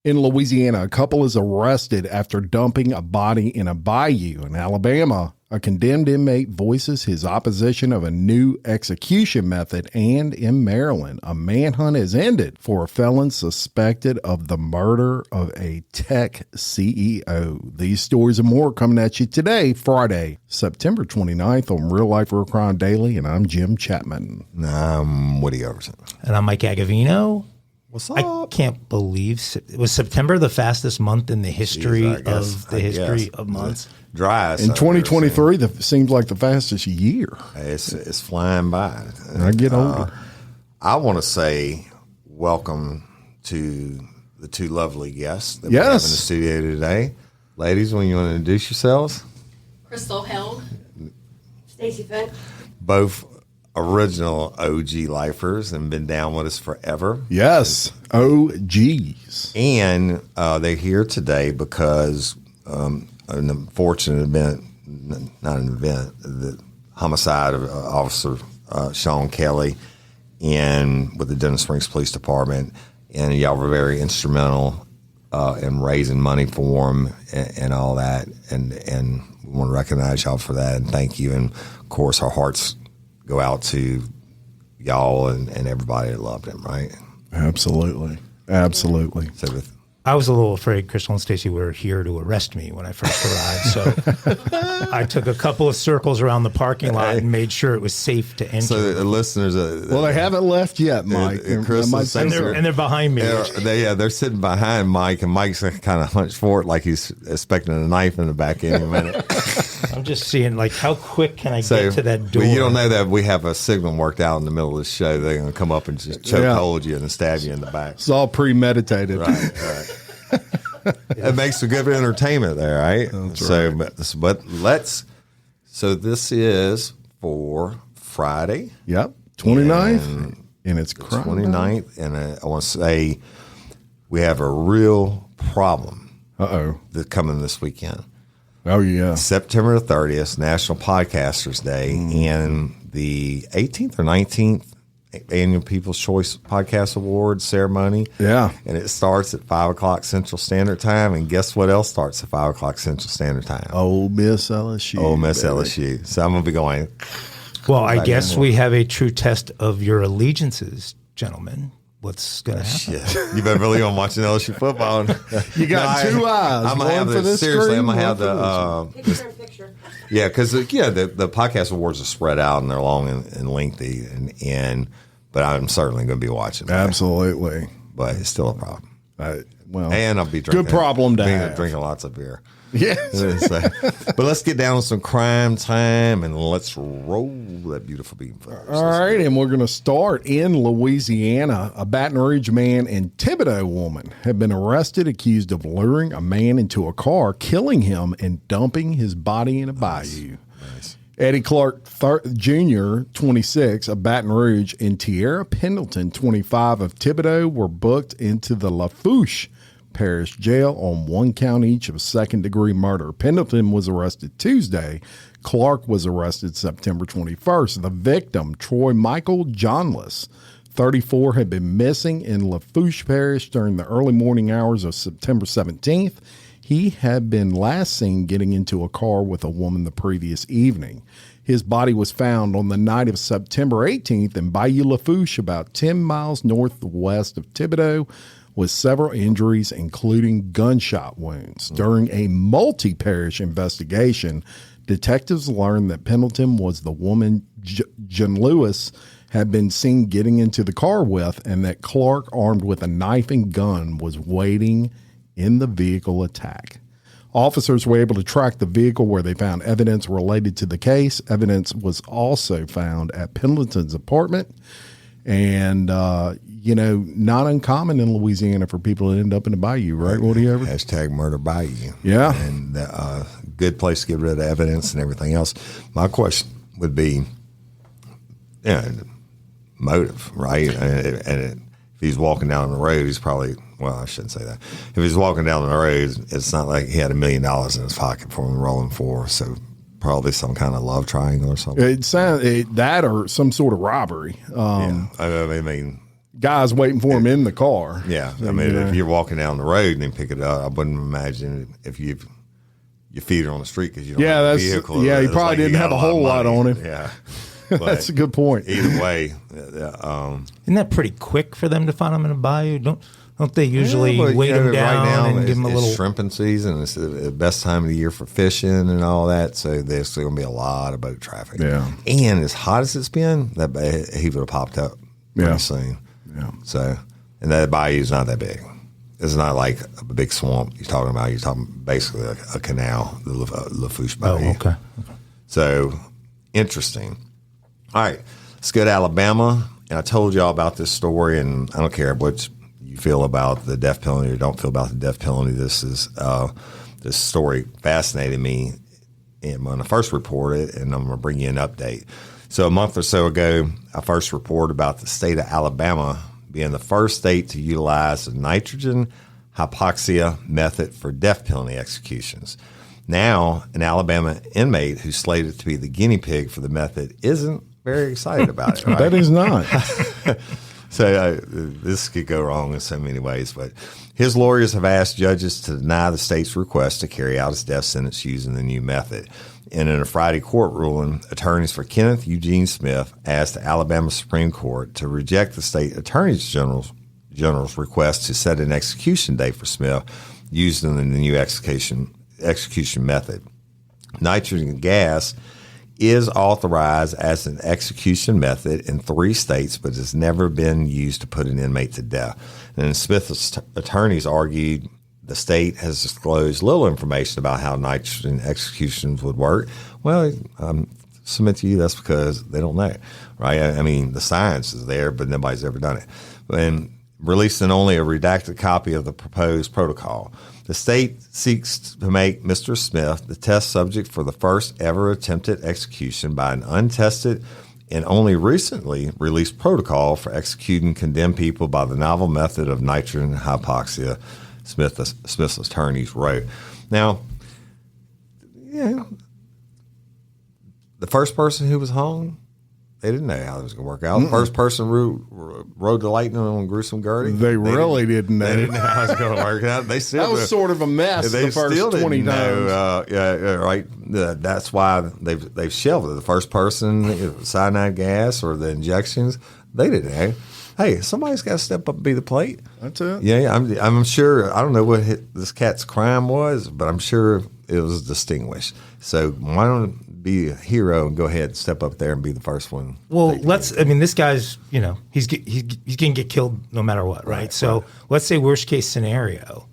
In Louisiana, a couple is arrested after dumping a body in a bayou. In Alabama, a condemned inmate voices his opposition of a new execution method. And in Maryland, a manhunt has ended for a felon suspected of the murder of a tech CEO. These stories and more coming at you today, Friday, September 29th on Real Life Real Crime Daily, and I'm Jim Chapman. I'm Woody Overton. And I'm Mike Agovino. What's up? I can't believe it was September the fastest month in the history of months. Dry. In 2023, seems like the fastest year. It's flying by. I get older. I want to say welcome to the two lovely guests that we have in the studio today. Ladies, when you want to introduce yourselves? Crystal Held. Stacy Fett. Both original OG lifers and been down with us forever. Yes, OGs. And they're here today because an unfortunate event, not an event, the homicide of Officer Sean Kelly with the Denton Springs Police Department. And y'all were very instrumental in raising money for him and all that. And we want to recognize y'all for that and thank you. And, of course, our hearts go out to y'all and everybody that loved him, right? Absolutely. Absolutely. So I was a little afraid Crystal and Stacy were here to arrest me when I first arrived, so I took a couple of circles around the parking lot and made sure it was safe to enter. So the listeners, well, they haven't left yet, Mike. And they're behind me. They're sitting behind Mike, and Mike's kind of hunched forward like he's expecting a knife in the back any minute. I'm just seeing, like, how quick can I get to that door? Well, you don't know that we have a signal worked out in the middle of the show. They're going to come up and just chokehold you and stab you in the back. It's all premeditated. Right. It makes for good entertainment there, right? That's right. So this is for Friday. Yep, 29th. And it's crime 29th. And I want to say we have a real problem. That's coming this weekend. Oh, yeah. September 30th, National Podcasters Day, and the 18th or 19th Annual People's Choice Podcast Awards ceremony. Yeah. And it starts at 5 o'clock Central Standard Time. And guess what else starts at 5 o'clock Central Standard Time? Ole Miss LSU. Ole Miss LSU. So I'm going to be going. Well, I guess we have a true test of your allegiances, gentlemen. What's going to happen? Shit. You better really on watching LSU football. You got two eyes. I'm going to have the, seriously, I'm going to have the Picture. Yeah, because the podcast awards are spread out and they're long and lengthy, but I'm certainly going to be watching. Absolutely, but it's still a problem. And I'll be drinking. Good problem to have. Drinking lots of beer. Yes. But let's get down to some crime time and let's roll that beautiful beat first. All right, and we're going to start in Louisiana. A Baton Rouge man and Thibodaux woman have been arrested accused of luring a man into a car, killing him, and dumping his body in a bayou. Nice. Eddie Clark Jr., 26, of Baton Rouge, and Tierra Pendleton, 25, of Thibodaux were booked into the Lafourche Parish Jail on 1 count each of second-degree murder. Pendleton was arrested Tuesday. Clark was arrested September 21st. The victim, Troy Michael Johnless, 34, had been missing in Lafourche Parish during the early morning hours of September 17th. He had been last seen getting into a car with a woman the previous evening. His body was found on the night of September 18th in Bayou Lafourche, about 10 miles northwest of Thibodaux, with several injuries, including gunshot wounds. During a multi-parish investigation, detectives learned that Pendleton was the woman Jen Lewis had been seen getting into the car with, and that Clark, armed with a knife and gun, was waiting in the vehicle attack. Officers were able to track the vehicle where they found evidence related to the case. Evidence was also found at Pendleton's apartment. And, not uncommon in Louisiana for people to end up in a bayou, right? What do you ever? Hashtag murder bayou. Yeah. And good place to get rid of evidence and everything else. My question would be, motive, right? And if he's walking down the road, he's probably, well, I shouldn't say that. If he's walking down the road, it's not like he had $1 million in his pocket for him rolling for. So probably some kind of love triangle or something. It sounds that or some sort of robbery. I mean, guys waiting for him in the car. Yeah, I mean, if you're walking down the road and then pick it up, I wouldn't imagine if you feed it on the street because you don't have a vehicle. Yeah, he probably didn't have a whole lot on him. Yeah, that's a good point. Either way, isn't that pretty quick for them to find them in a bayou? Don't they usually weight them down right now, and give them a little shrimping season? It's the best time of the year for fishing and all that. So there's going to be a lot of boat traffic. Yeah, and as hot as it's been, he would have popped up pretty soon. Yeah. So, and that bayou's not that big. It's not like a big swamp you're talking about. You're talking basically like a canal, the Lafourche Bayou. Oh, okay. So, interesting. All right, let's go to Alabama. And I told y'all about this story, and I don't care what you feel about the death penalty or don't feel about the death penalty. This story fascinated me when I first reported, and I'm going to bring you an update. So a month or so ago, I first reported about the state of Alabama being the first state to utilize the nitrogen hypoxia method for death penalty executions. Now, an Alabama inmate who's slated to be the guinea pig for the method isn't very excited about it. Right? That is not. So this could go wrong in so many ways, but his lawyers have asked judges to deny the state's request to carry out his death sentence using the new method. And in a Friday court ruling, attorneys for Kenneth Eugene Smith asked the Alabama Supreme Court to reject the state attorney general's request to set an execution date for Smith using the new execution method. Nitrogen gas is authorized as an execution method in 3 states, but has never been used to put an inmate to death. And Smith's attorneys argued the state has disclosed little information about how nitrogen executions would work. Well, submit to you that's because they don't know, right? I mean, the science is there, but nobody's ever done it. And releasing only a redacted copy of the proposed protocol. The state seeks to make Mr. Smith the test subject for the first ever attempted execution by an untested and only recently released protocol for executing condemned people by the novel method of nitrogen hypoxia, Smith's attorneys wrote. Now, yeah, the first person who was hung, they didn't know how it was going to work out. The first person rode the lightning on Gruesome Gertie. They really didn't know. They didn't know how it was going to work out. They still that was sort of a mess they the first still 20 times. Right. That's why they've shelved it. The first person, cyanide gas or the injections, they didn't know. Hey, somebody's got to step up and be the plate. That's it. Yeah, I'm sure. I don't know what this cat's crime was, but I'm sure it was distinguished. So why don't be a hero and go ahead and step up there and be the first one? Well, this guy's, he's going to get killed no matter what, right? So let's say worst case scenario,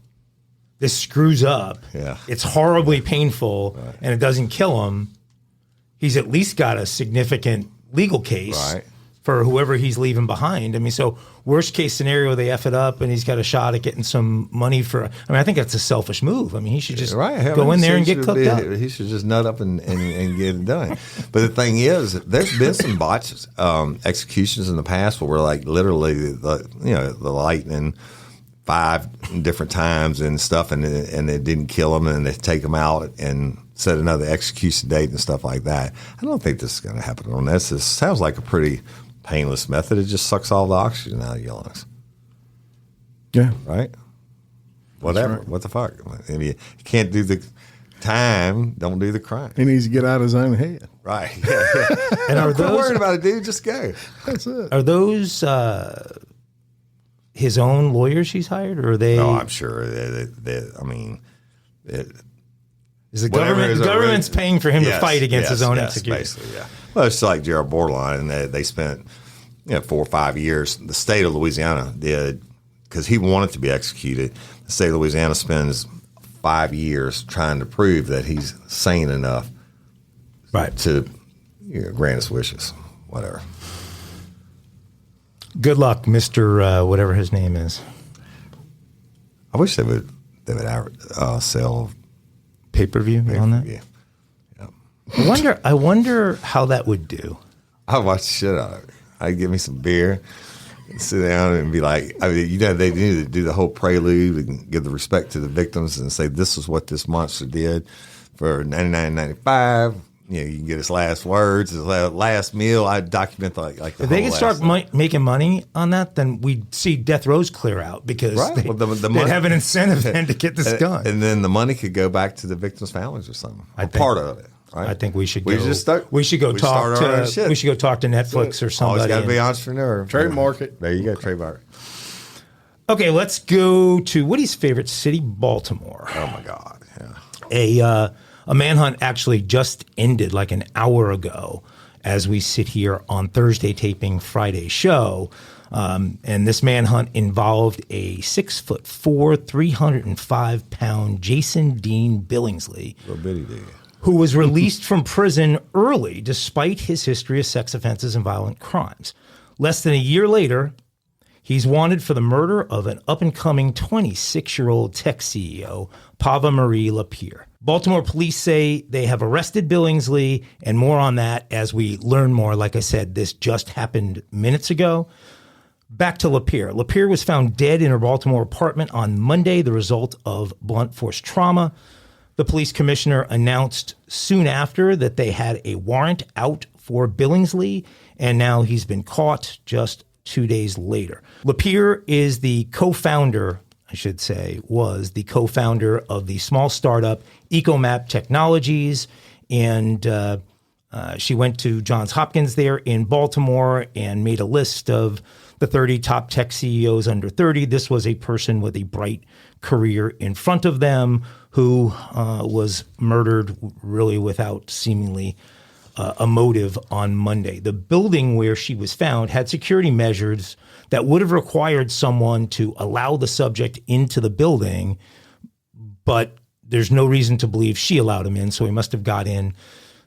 this screws up. Yeah. It's horribly painful and it doesn't kill him. He's at least got a significant legal case for whoever he's leaving behind. I mean, so worst case scenario, they F it up and he's got a shot at getting some money for, I think that's a selfish move. I mean, he should just go in there and get cooked up. He should just nut up and get it done. But the thing is, there's been some botched executions in the past where we're like literally the lightning 5 different times and stuff, and it didn't kill them, and they take them out and set another execution date and stuff like that. I don't think this is going to happen on this. This sounds like a pretty painless method. It just sucks all the oxygen out of your lungs. Yeah. Right? Whatever. Right. What the fuck? If you can't do the time, don't do the crime. He needs to get out of his own head. Right. Yeah. And are Quit those worrying about it, dude. Just go. That's it. Are those his own lawyers he's hired, or are they? Oh, I'm sure. Is the government's paying for him to fight against his own execution? Basically, yeah. Well, it's like Gerald Borderline, and they spent 4 or 5 years. The state of Louisiana did, because he wanted to be executed. The state of Louisiana spends 5 years trying to prove that he's sane enough, to grant his wishes, whatever. Good luck, Mr. Whatever his name is. I wish they would sell pay-per-view on that. Yeah. I wonder how that would do. I watch the shit out of it. I'd give me some beer, and sit down and be like, they need to do the whole prelude and give the respect to the victims and say, this is what this monster did for $99.95. you can get his last words, his last meal. I document like the if they whole could start last making money on that, then we'd see death rows clear out because Right. Well, the they'd money- have an incentive then to get this done. and then the money could go back to the victims' families or something. Part of it. Right? I think we should We go. just start- we should go we talk start our own to. shit. We should go talk to Netflix or somebody. Always got to be and- entrepreneur. Trademark it. There you go, trademark. Okay, let's go to Woody's favorite city, Baltimore. Oh my God, yeah. A manhunt actually just ended like an hour ago as we sit here on Thursday taping Friday's show. And this manhunt involved a 6'4", 305-pound Jason Dean Billingsley, Little bitty dude. who was released from prison early despite his history of sex offenses and violent crimes. Less than a year later, he's wanted for the murder of an up-and-coming 26-year-old tech CEO, Pava Marie Lapierre. Baltimore police say they have arrested Billingsley, and more on that as we learn more. Like I said, this just happened minutes ago. Back to Lapierre. Lapierre was found dead in her Baltimore apartment on Monday, the result of blunt force trauma. The police commissioner announced soon after that they had a warrant out for Billingsley, and now he's been caught just 2 days later. Lapierre is the co-founder, I should say, was the co-founder of the small startup EcoMap Technologies, and she went to Johns Hopkins there in Baltimore and made a list of the 30 top tech CEOs under 30. This was a person with a bright career in front of them who was murdered really without seemingly a motive on Monday. The building where she was found had security measures that would have required someone to allow the subject into the building, but there's no reason to believe she allowed him in, so he must have got in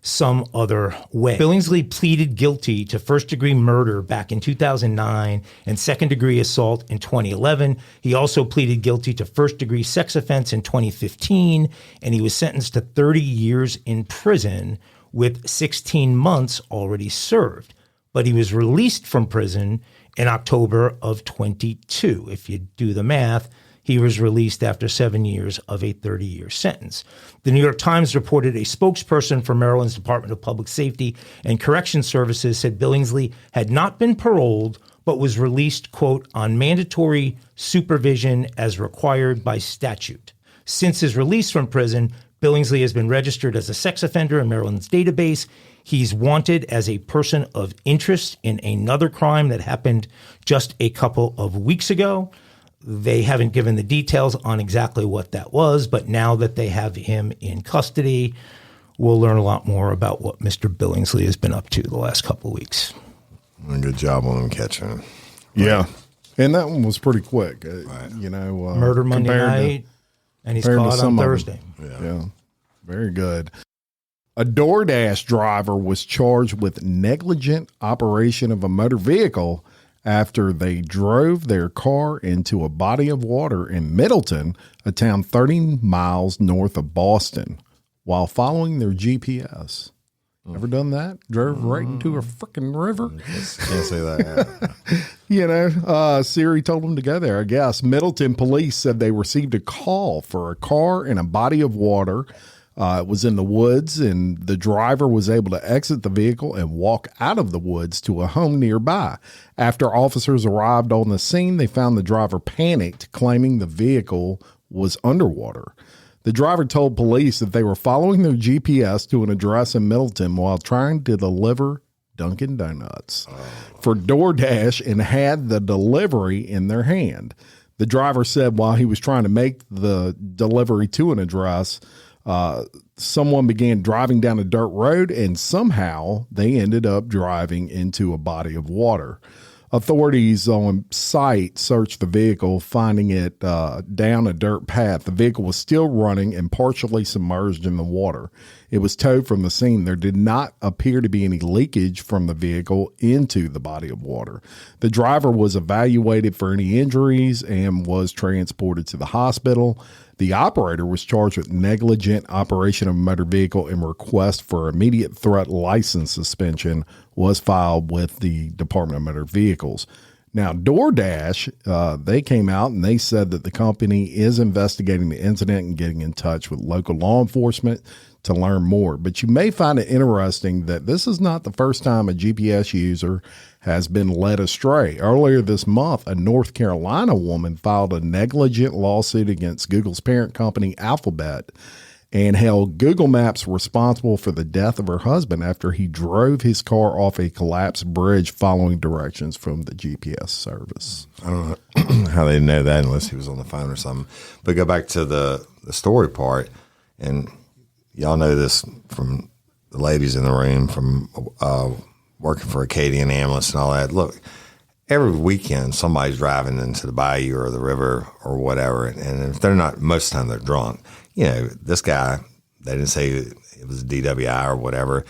some other way. Billingsley pleaded guilty to first-degree murder back in 2009 and second-degree assault in 2011. He also pleaded guilty to first-degree sex offense in 2015, and he was sentenced to 30 years in prison with 16 months already served. But he was released from prison in October of 22. If you do the math, he was released after 7 years of a 30-year sentence. The New York Times reported a spokesperson for Maryland's Department of Public Safety and Correction Services said Billingsley had not been paroled, but was released, quote, on mandatory supervision as required by statute. Since his release from prison, Billingsley has been registered as a sex offender in Maryland's database. He's wanted as a person of interest in another crime that happened just a couple of weeks ago. They haven't given the details on exactly what that was, but now that they have him in custody, we'll learn a lot more about what Mr. Billingsley has been up to the last couple of weeks. Good job on them catching him. Yeah. And that one was pretty quick. Right. compared Murder Monday night, and he's compared to caught on some of them. Thursday. Yeah. Very good. A Doordash driver was charged with negligent operation of a motor vehicle after they drove their car into a body of water in Middleton, a town 30 miles north of Boston, while following their GPS. Ever done that? Drove right into a freaking river? Can't say that. Siri told them to go there, I guess. Middleton police said they received a call for a car in a body of water. It was in the woods, and the driver was able to exit the vehicle and walk out of the woods to a home nearby. After officers arrived on the scene, they found the driver panicked, claiming the vehicle was underwater. The driver told police that they were following their GPS to an address in Middleton while trying to deliver Dunkin' Donuts for Doordash and had the delivery in their hand. The driver said while he was trying to make the delivery to an address, someone began driving down a dirt road, and somehow they ended up driving into a body of water. Authorities on site searched the vehicle, finding it down a dirt path. The vehicle was still running and partially submerged in the water. It was towed from the scene. There did not appear to be any leakage from the vehicle into the body of water. The driver was evaluated for any injuries and was transported to the hospital. The operator was charged with negligent operation of a motor vehicle, and request for immediate threat license suspension was filed with the Department of Motor Vehicles. Now, Doordash, they came out and they said that the company is investigating the incident and getting in touch with local law enforcement to learn more. But you may find it interesting that this is not the first time a GPS user has been led astray. Earlier this month, a North Carolina woman filed a negligent lawsuit against Google's parent company, Alphabet, and held Google Maps responsible for the death of her husband after he drove his car off a collapsed bridge following directions from the GPS service. I don't know how they know that unless he was on the phone or something. But go back to the story part, and y'all know this from the ladies in the room, from working for Acadian Ambulance and all that. Look, every weekend somebody's driving into the bayou or the river or whatever, and if they're not, most of the time they're drunk. You know, this guy, they didn't say it was a DWI or whatever.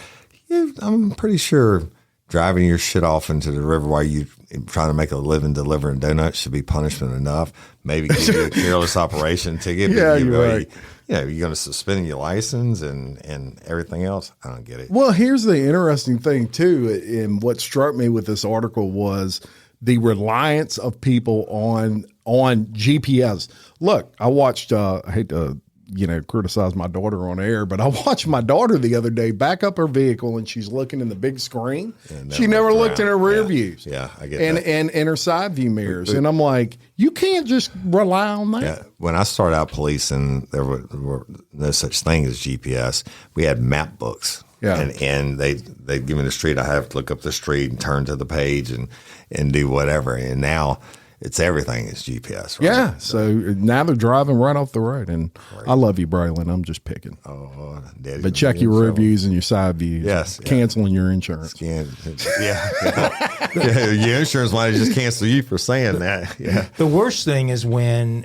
I'm pretty sure driving your shit off into the river while you trying to make a living delivering donuts should be punishment enough. Maybe give you a careless operation ticket. Yeah, you're right. Yeah, you're going to suspend your license and everything else. I don't get it. Well, here's the interesting thing, too, and what struck me with this article was the reliance of people on GPS. Look, I watched, I hate to criticize my daughter on air, but I watched my daughter the other day back up her vehicle and she's looking in the big screen. She never looked in her rear views. Yeah, I get that. And in her side view mirrors. And I'm like, you can't just rely on that. Yeah. When I started out policing, there were no such thing as GPS. We had map books. Yeah. And they'd give me the street. I have to look up the street and turn to the page and do whatever. And now it's everything is GPS, right? Yeah. So now they're driving right off the road. And I love you, Braylon. I'm just picking. Oh, Daddy. But check your rear views and your side views. Yes. Canceling your insurance. Yeah. Your insurance might just cancel you for saying that. Yeah. The worst thing is when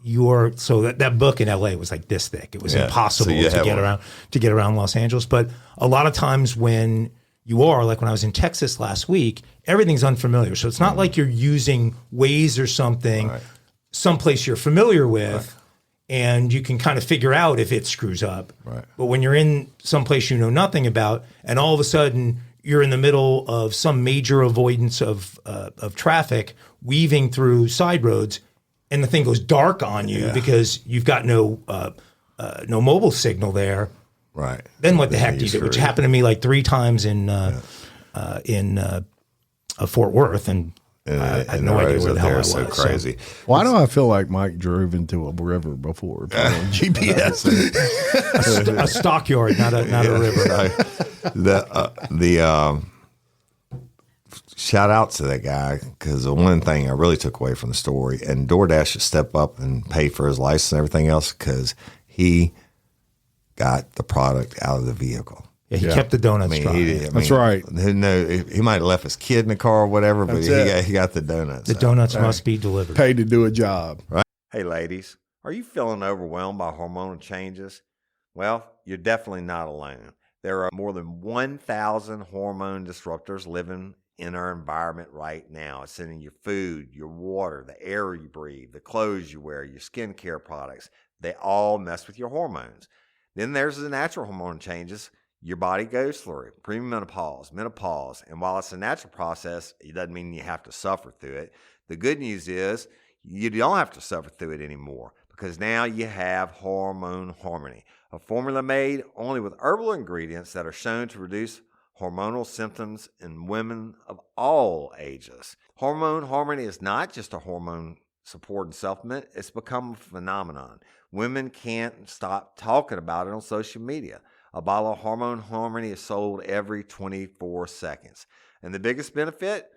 that book in LA was like this thick. It was impossible to get around Los Angeles. But a lot of times when you are, like when I was in Texas last week, everything's unfamiliar. So it's not like you're using Waze or something, someplace you're familiar with, and you can kind of figure out if it screws up. Right. But when you're in someplace you know nothing about, and all of a sudden you're in the middle of some major avoidance of traffic, weaving through side roads, and the thing goes dark on you because you've got no mobile signal there. Right. Then what the heck do you do? Which happened to me like 3 times in Fort Worth, and I had no idea where the hell I was. So crazy. Why do I feel like Mike drove into a river before? GPS. A stockyard, not a river. The shout out to that guy, because the one thing I really took away from the story, and DoorDash should step up and pay for his license and everything else, because he got the product out of the vehicle. Yeah, he kept the donuts dry. That's right. He might have left his kid in the car or whatever, but he got the donuts. The donuts must be delivered. Paid to do a job. Right. Hey, ladies, are you feeling overwhelmed by hormonal changes? Well, you're definitely not alone. There are more than 1,000 hormone disruptors living in our environment right now. It's in your food, your water, the air you breathe, the clothes you wear, your skincare products. They all mess with your hormones. Then there's the natural hormone changes your body goes through, premenopause, menopause. And while it's a natural process, it doesn't mean you have to suffer through it. The good news is you don't have to suffer through it anymore, because now you have Hormone Harmony, a formula made only with herbal ingredients that are shown to reduce hormonal symptoms in women of all ages. Hormone Harmony is not just a hormone support and supplement. It's become a phenomenon. Women can't stop talking about it on social media. A bottle of Hormone Harmony is sold every 24 seconds. And the biggest benefit?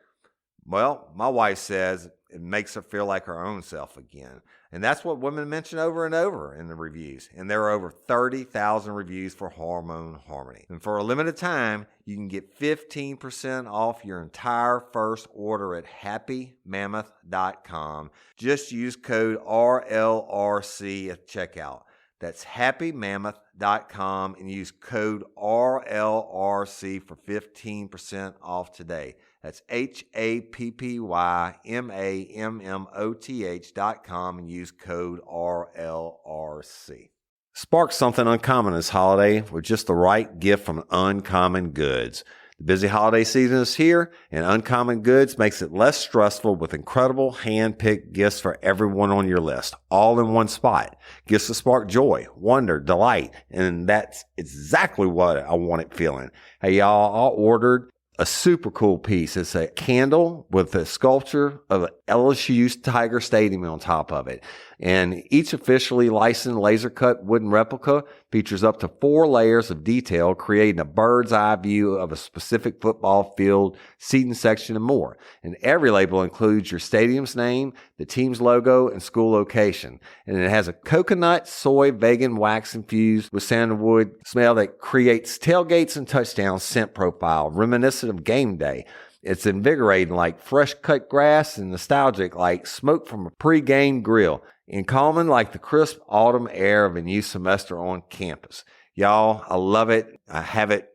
Well, my wife says it makes her feel like her own self again. And that's what women mention over and over in the reviews. And there are over 30,000 reviews for Hormone Harmony. And for a limited time, you can get 15% off your entire first order at happymammoth.com. Just use code RLRC at checkout. That's happymammoth.com and use code RLRC for 15% off today. That's happymammoth.com and use code RLRC. Spark something uncommon this holiday with just the right gift from Uncommon Goods. The busy holiday season is here, and Uncommon Goods makes it less stressful with incredible hand-picked gifts for everyone on your list, all in one spot. Gifts to spark joy, wonder, delight, and that's exactly what I wanted feeling. Hey, y'all, I ordered a super cool piece. It's a candle with a sculpture of LSU's Tiger Stadium on top of it. And each officially licensed laser cut wooden replica features up to 4 layers of detail, creating a bird's eye view of a specific football field, seating section, and more. And every label includes your stadium's name, the team's logo, and school location. And it has a coconut, soy, vegan wax infused with sandalwood smell that creates tailgates and touchdown scent profile, reminiscent of game day. It's invigorating like fresh cut grass and nostalgic like smoke from a pre-game grill, and calming like the crisp autumn air of a new semester on campus. Y'all, I love it. I have it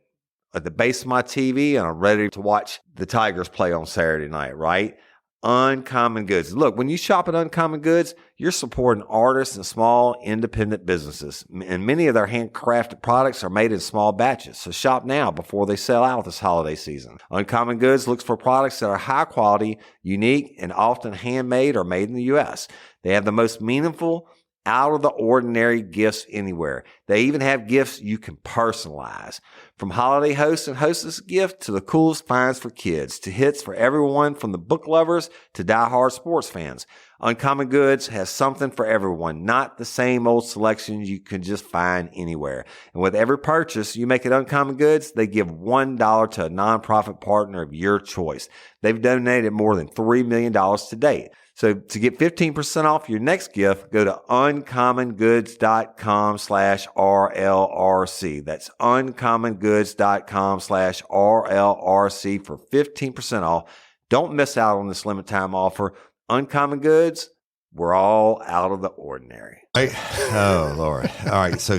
at the base of my TV, and I'm ready to watch the Tigers play on Saturday night, right? Uncommon Goods. Look, when you shop at Uncommon Goods, you're supporting artists and small independent businesses. And many of their handcrafted products are made in small batches. So shop now before they sell out this holiday season. Uncommon Goods looks for products that are high quality, unique, and often handmade or made in the U.S. They have the most meaningful, out of the ordinary gifts anywhere. They even have gifts you can personalize. From holiday hosts and hostess gift to the coolest finds for kids, to hits for everyone from the book lovers to diehard sports fans. Uncommon Goods has something for everyone, not the same old selections you can just find anywhere. And with every purchase you make at Uncommon Goods, they give $1 to a nonprofit partner of your choice. They've donated more than $3 million to date. So to get 15% off your next gift, go to uncommongoods.com/RLRC. That's uncommongoods.com/RLRC for 15% off. Don't miss out on this limited time offer. Uncommon Goods, we're all out of the ordinary. Oh, Lord. All right. So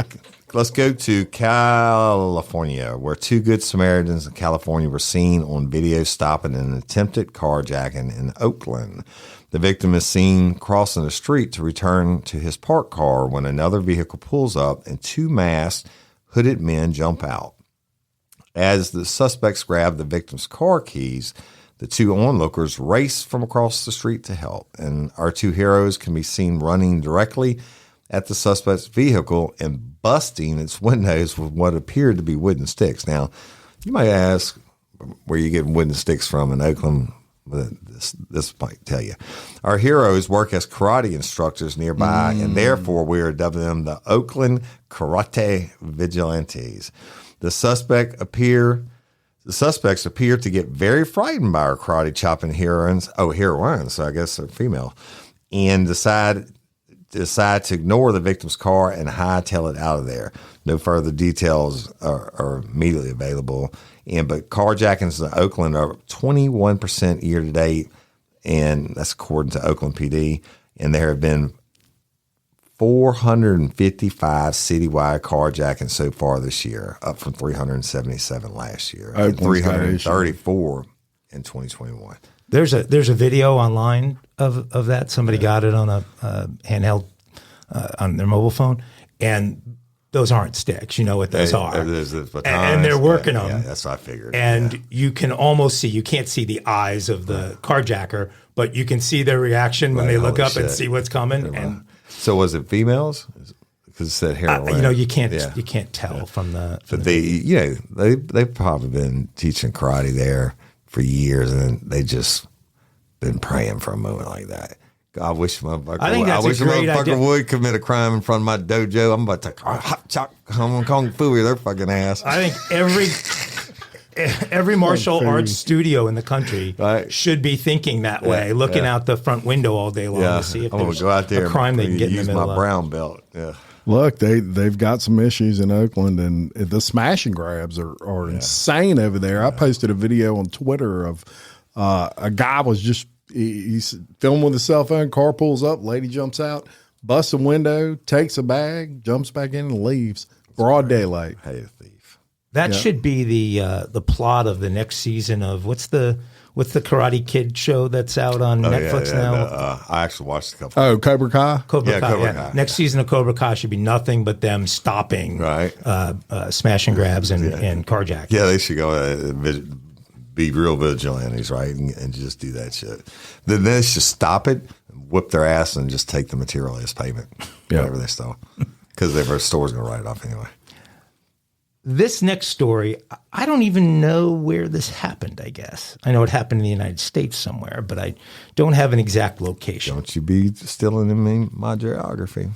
let's go to California, where 2 good Samaritans in California were seen on video stopping an attempted carjacking in Oakland. The victim is seen crossing the street to return to his parked car when another vehicle pulls up and 2 masked, hooded men jump out. As the suspects grab the victim's car keys, the 2 onlookers race from across the street to help, and our 2 heroes can be seen running directly at the suspect's vehicle and busting its windows with what appeared to be wooden sticks. Now, you might ask where you get wooden sticks from in Oakland. This might tell you. Our heroes work as karate instructors nearby, and therefore we are dubbing them the Oakland Karate Vigilantes. The suspects appear to get very frightened by our karate chopping heroines. So I guess they're female, and decide to ignore the victim's car and hightail it out of there. No further details are immediately available. But carjackings in Oakland are 21% year to date, and that's according to Oakland PD. And there have been 455 citywide carjackings so far this year, up from 377 last year, and 334 in 2021. There's a video online of that. Somebody got it on a handheld on their mobile phone, and those aren't sticks. You know what those are. And they're working them. Yeah, that's what I figured. And you can almost see, you can't see the eyes of the carjacker, but you can see their reaction when they look up and see what's coming. And so was it females? Because it said heroin. You can't tell from the. But they've probably been teaching karate there for years, and they just been praying for a moment like that. I wish a motherfucker would commit a crime in front of my dojo. I'm about to hot chop Hong Kong Fu their fucking ass. I think every martial arts studio in the country should be thinking that way, looking out the front window all day long to see if there's a crime they can get in the middle of. Use my brown belt. Yeah. Look, they've got some issues in Oakland, and the smash and grabs are insane over there. I posted a video on Twitter of a guy was just he's filming with a cell phone. Car pulls up, lady jumps out, busts a window, takes a bag, jumps back in, and leaves. Broad daylight. Hey, a thief. That should be the plot of the next season of what's the what's the Karate Kid show that's out on Netflix now? I actually watched a couple. Oh, Cobra Kai? Cobra Kai. Next season of Cobra Kai should be nothing but them stopping smash and grabs and carjacking. Yeah, they should go be real vigilantes, right? And just do that shit. Then they should stop it, whip their ass, and just take the material as payment, whatever they stole. Because their store's going to write it off anyway. This next story, I don't even know where this happened, I guess. I know it happened in the United States somewhere, but I don't have an exact location. Don't you be stealing in my geography.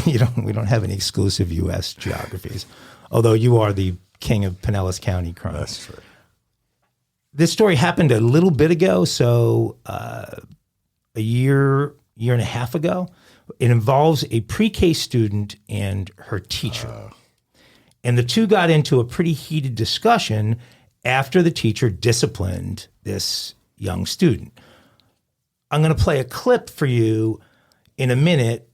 We don't have any exclusive U.S. geographies, although you are the king of Pinellas County crime. That's true. This story happened a little bit ago, so a year and a half ago. It involves a pre-K student and her teacher. And the two got into a pretty heated discussion after the teacher disciplined this young student. I'm going to play a clip for you in a minute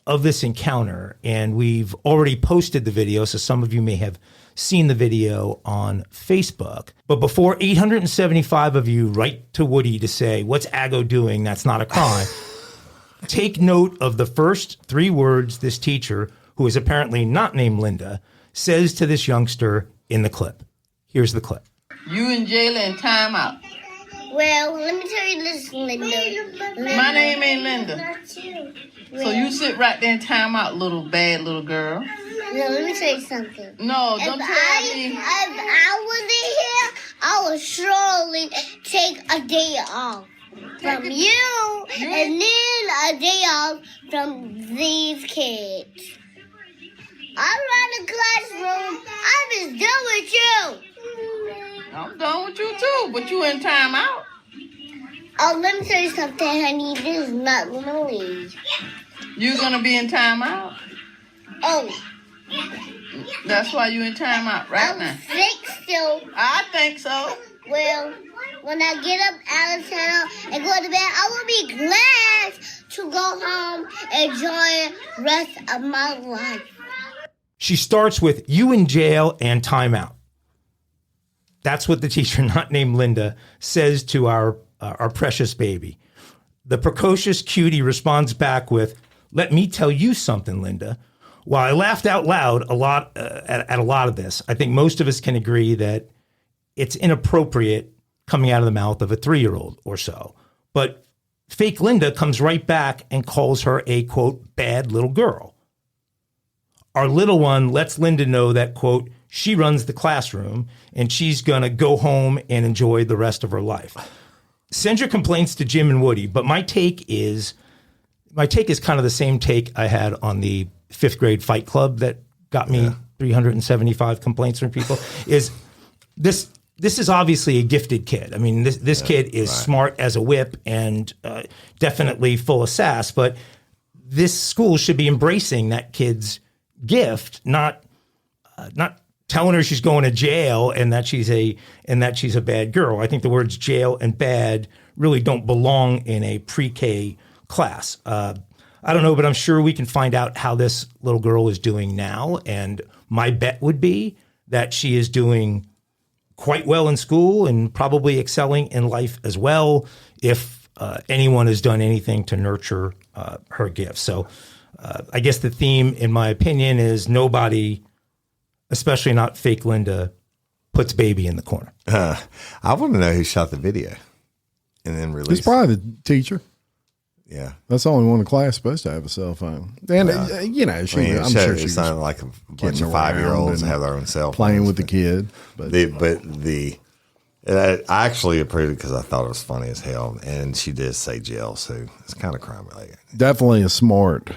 of this encounter, and we've already posted the video, so some of you may have seen the video on Facebook. But before 875 of you write to Woody to say, what's Ago doing? That's not a crime. Take note of the first 3 words this teacher, who is apparently not named Linda, says to this youngster in the clip. Here's the clip. You in jail and time out. Well, let me tell you this, Linda. My name ain't Linda. Not you. So you sit right there and time out, little bad little girl. No, let me tell you something. No, don't tell me. If I wasn't here, I would surely take a day off from you and then a day off from these kids. I run the classroom. I'm just done with you. I'm done with you too, but you in time out. Oh, let me tell you something, honey. This is not gonna leave. You gonna be in time out? Oh, That's why you in time out right now. I'm sick still. I think so. Well, when I get up out of town and go to bed, I will be glad to go home and enjoy the rest of my life. She starts with you in jail and timeout. That's what the teacher, not named Linda, says to our precious baby. The precocious cutie responds back with, let me tell you something, Linda. While I laughed out loud a lot at a lot of this, I think most of us can agree that it's inappropriate coming out of the mouth of a 3-year-old or so. But fake Linda comes right back and calls her a, quote, bad little girl. Our little one lets Linda know that, quote, she runs the classroom and she's going to go home and enjoy the rest of her life. Send your complaints to Jim and Woody, but my take is kind of the same take I had on the 5th grade fight club that got me 375 complaints from people. Is this is obviously a gifted kid. I mean, this kid is smart as a whip and definitely full of sass, but this school should be embracing that kid's gift, not telling her she's going to jail and that she's a bad girl. I think the words jail and bad really don't belong in a pre-K class. I don't know, but I'm sure we can find out how this little girl is doing now. And my bet would be that she is doing quite well in school and probably excelling in life as well if anyone has done anything to nurture her gifts. So I guess the theme, in my opinion, is nobody, especially not fake Linda, puts baby in the corner. I want to know who shot the video and then released It's probably the teacher. Yeah. That's the only one in the class supposed to have a cell phone. And, I'm sure it's she's not like a bunch getting of 5-year-olds around have their own cell phones. playing with the kid. But I actually approved it because I thought it was funny as hell. And she did say jail, so it's kind of crime related. definitely a smart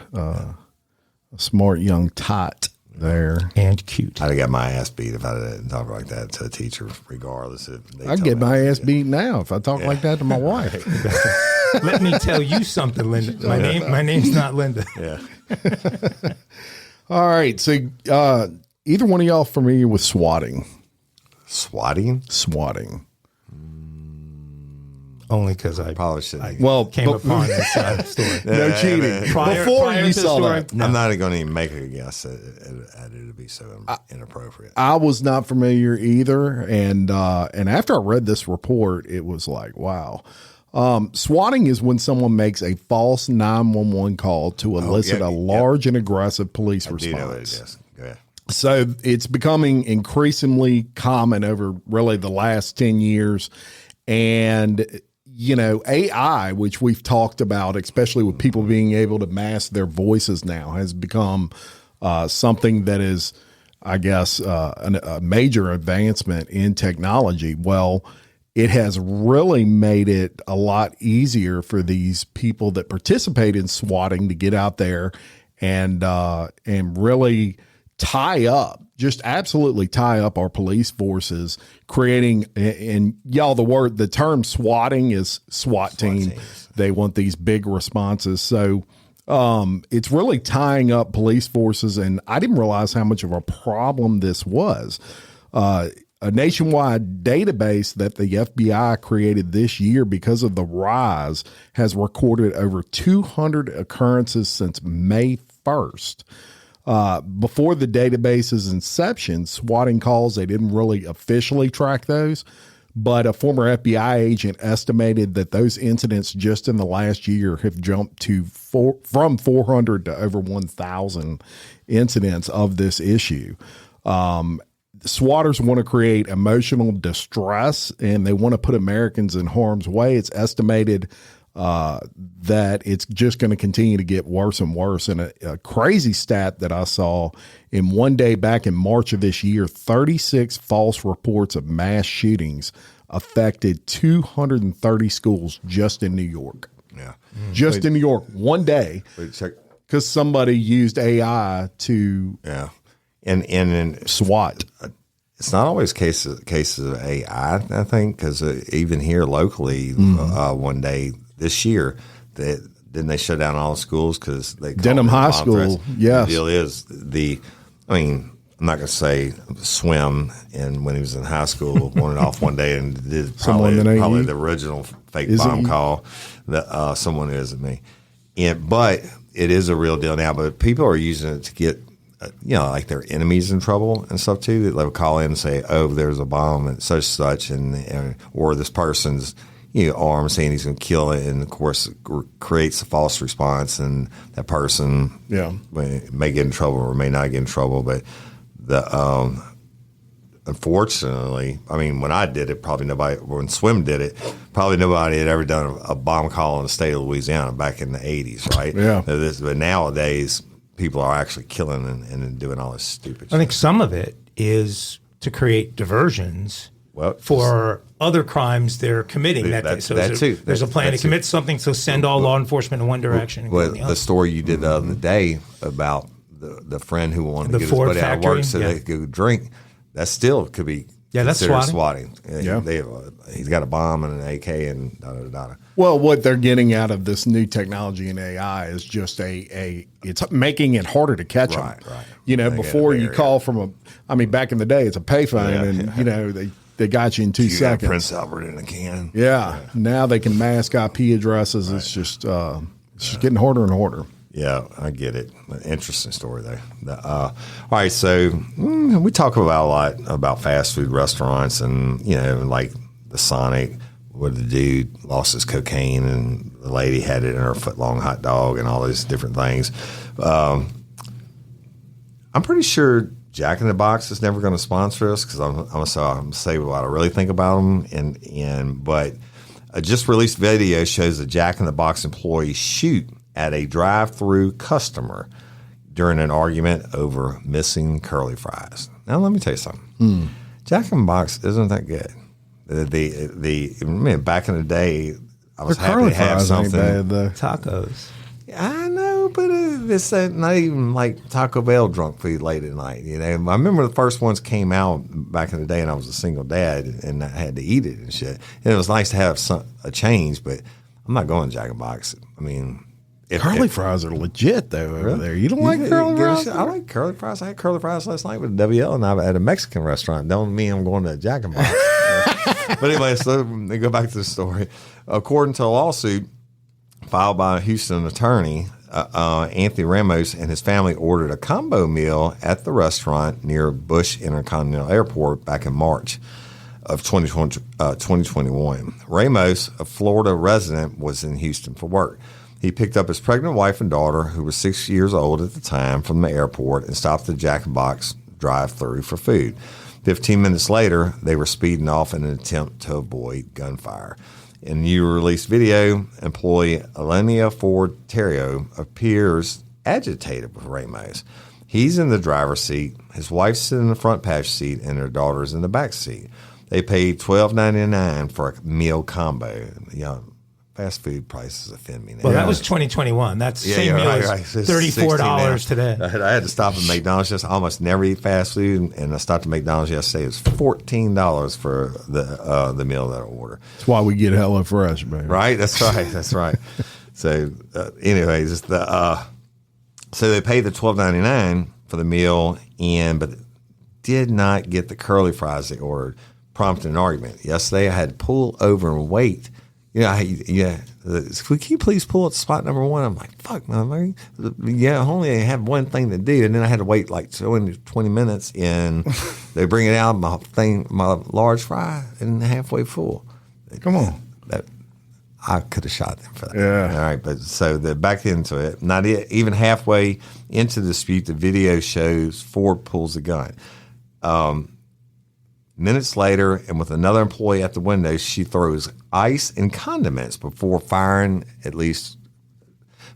young tot there. And cute. I'd have got my ass beat if I didn't talk like that to a teacher, regardless. I'd get my ass beat now if I talk like that to my wife. Let me tell you something, Linda. My name's not Linda. Yeah. All right. So either one of y'all familiar with swatting? Swatting? Swatting. Only because I Probably shouldn't. came upon this story. No cheating. Before prior you to the saw story, that. I'm not going to even make a guess at it to be so inappropriate. I was not familiar either, and after I read this report, it was like, wow. Swatting is when someone makes a false 911 call to elicit a large and aggressive police response. Do you know what it is? Go ahead. So it's becoming increasingly common over really the last 10 years. And, AI, which we've talked about, especially with people being able to mask their voices now, has become something that is, I guess, a major advancement in technology. Well, it has really made it a lot easier for these people that participate in swatting to get out there and really just absolutely tie up our police forces, creating, and y'all, the term swatting is SWAT team. They want these big responses. So it's really tying up police forces, and I didn't realize how much of a problem this was. A nationwide database that the FBI created this year because of the rise has recorded over 200 occurrences since May 1st. Before the database's inception, swatting calls, they didn't really officially track those, but a former FBI agent estimated that those incidents just in the last year have jumped to from 400 to over 1,000 incidents of this issue. Swatters want to create emotional distress, and they want to put Americans in harm's way. It's estimated that it's just going to continue to get worse and worse. And a crazy stat that I saw in one day back in March of this year, 36 false reports of mass shootings affected 230 schools just in New York. Yeah. Just in New York, one day, because somebody used AI to and SWAT. It's not always cases of AI, I think, because even here locally, one day this year, didn't they shut down all the schools because they Denham High School? Yes. The deal is I'm not going to say swim, and when he was in high school, wanted off one day and did probably the original fake bomb call that someone isn't me. But it is a real deal now. But people are using it to get like their enemies in trouble and stuff too. They would call in and say, "Oh, there's a bomb and such," and or this person's armed saying he's going to kill it, and of course it creates a false response, and that person may get in trouble or may not get in trouble. But unfortunately, I mean, when I did it, when Swim did it, probably nobody had ever done a bomb call in the state of Louisiana back in the 80s, right? Yeah. But nowadays, people are actually killing and doing all this stupid shit. I think some of it is to create diversions for other crimes they're committing that day. So there's a plan to commit something, so send all law enforcement in one direction. Well, the story you did the other day about the friend who wanted to get his buddy out of work so they could go drink, that still could be that's swatting. He's got a bomb and an AK and da-da-da-da. Well, what they're getting out of this new technology in AI is just it's making it harder to catch them. Right. Before you call back in the day, it's a payphone, and they got you in 2 seconds. Prince Albert in a can. Yeah. Now they can mask IP addresses. Right. It's just getting harder and harder. Yeah, I get it. Interesting story there. All right, so we talk about a lot about fast food restaurants and, like the Sonic, where the dude lost his cocaine and the lady had it in her foot-long hot dog and all these different things. I'm pretty sure Jack in the Box is never going to sponsor us because I'm going to say what I really think about them. But a just released video shows a Jack in the Box employee shoot at a drive-through customer during an argument over missing curly fries. Now, let me tell you something. Jack in the Box isn't that good. Back in the day, I was happy to have something. Tacos. I know, but it's not even like Taco Bell drunk food late at night. I remember the first ones came out back in the day, and I was a single dad, and I had to eat it and shit. And it was nice to have a change, but I'm not going to Jack in the Box. I mean, curly fries are legit though over there. You don't like curly fries? I like curly fries. I had curly fries last night with WL, and I had a Mexican restaurant. Don't mean I'm going to Jack in the Box. But anyway, so they go back to the story. According to a lawsuit filed by a Houston attorney, Anthony Ramos and his family ordered a combo meal at the restaurant near Bush Intercontinental Airport back in March of 2021. Ramos, a Florida resident, was in Houston for work. He picked up his pregnant wife and daughter, who were 6 years old at the time, from the airport and stopped at Jack in the Box drive-thru for food. 15 minutes later, they were speeding off in an attempt to avoid gunfire. In new release video, employee Elenia Ford Terrio appears agitated with Ramos. He's in the driver's seat, his wife's sitting in the front passenger seat, and their daughter's in the back seat. They paid $12.99 for a meal combo. Fast food prices offend me now. Well, that was 2021. That's same meal as $34 today. I had to stop at McDonald's. Just almost never eat fast food, and I stopped at McDonald's yesterday. It was $14 for the meal that I order. That's why we get HelloFresh, baby. Right? That's right. That's right. So, anyways, so they paid the $12.99 for the meal, but did not get the curly fries they ordered, prompted an argument. Yesterday, I had to pull over and wait. Can you please pull up spot number one? I'm like, fuck, man. I only have one thing to do. And then I had to wait like 20 minutes, and they bring it out, my large fry, and halfway full. Come on. I could have shot them for that. Yeah. All right. But so they're back into it. Not even halfway into the dispute, the video shows Ford pulls a gun. Minutes later, and with another employee at the window, she throws ice and condiments before firing at least.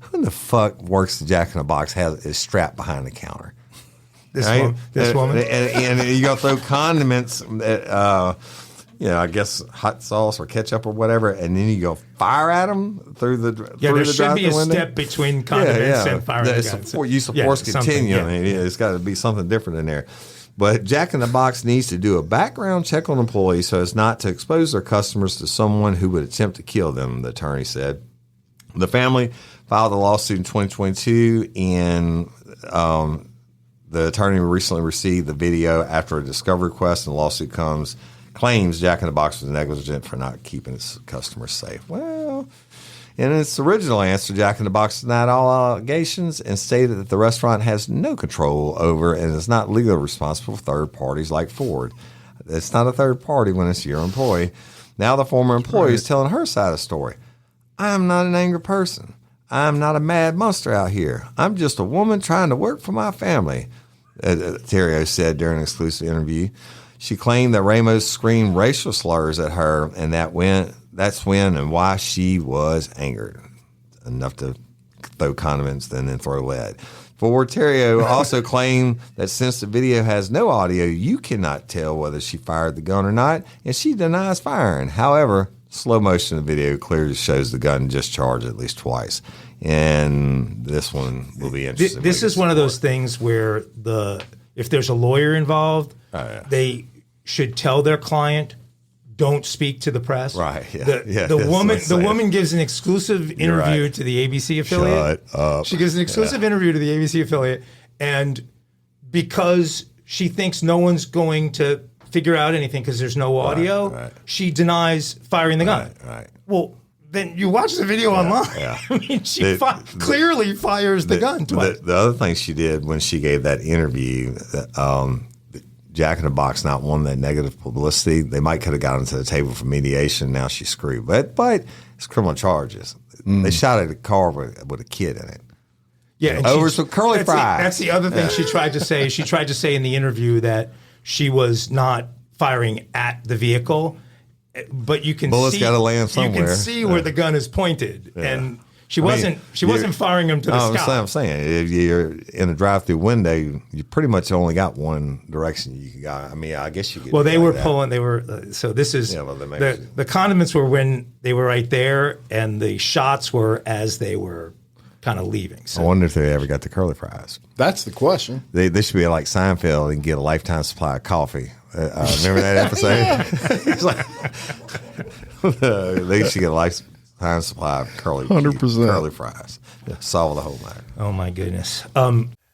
Who in the fuck works the Jack in the Box is strapped behind the counter? This woman. And you go throw condiments, I guess hot sauce or ketchup or whatever, and then you go fire at them through the there should be a window. step between condiments and firing the guns. Use of force continuum. Yeah. It's got to be something different in there. But Jack in the Box needs to do a background check on employees so as not to expose their customers to someone who would attempt to kill them, the attorney said. The family filed a lawsuit in 2022, and the attorney recently received the video after a discovery request, and the lawsuit claims Jack in the Box was negligent for not keeping its customers safe. Well, in its original answer, Jack in the Box denied all allegations and stated that the restaurant has no control over and is not legally responsible for third parties like Ford. It's not a third party when it's your employee. Now the former employee is telling her side of the story. I am not an angry person. I am not a mad monster out here. I'm just a woman trying to work for my family, Terrio said during an exclusive interview. She claimed that Ramos screamed racial slurs at her, and that's when and why she was angered enough to throw condiments, then throw lead. Ford Terrio also claimed that since the video has no audio, you cannot tell whether she fired the gun or not, and she denies firing. However, slow motion of the video clearly shows the gun discharged at least twice, and this one will be interesting. This is one of those things where if there's a lawyer involved, they should tell their client, don't speak to the press. Right. Yeah. The woman gives an exclusive interview to the ABC affiliate. Shut up. She gives an exclusive interview to the ABC affiliate, and because she thinks no one's going to figure out anything because there's no audio, she denies firing the gun. Right. Well, then you watch the video online. Yeah. I mean, she clearly fires the gun twice. The other thing she did when she gave that interview, Jack in the Box not wanting that negative publicity. They might could have gotten to the table for mediation. Now she's screwed. But it's criminal charges. They shot at a car with a kid in it. Yeah, over some curly fries. That's the other thing she tried to say. She tried to say in the interview that she was not firing at the vehicle, but you can bullets got to land somewhere. You can see where the gun is pointed, and she wasn't firing them to the sky. I'm saying if you're in a drive-through window, you pretty much only got one direction you can go. I mean, I guess you could. Well, they were pulling. They were so. This is the condiments were when they were right there, and the shots were as they were kind of leaving. So. I wonder if they ever got the curly fries. That's the question. They should be like Seinfeld and get a lifetime supply of coffee. Remember that episode? It's like, they should get a lifetime supply of curly 100% curly fries. Solve the whole matter. Oh my goodness.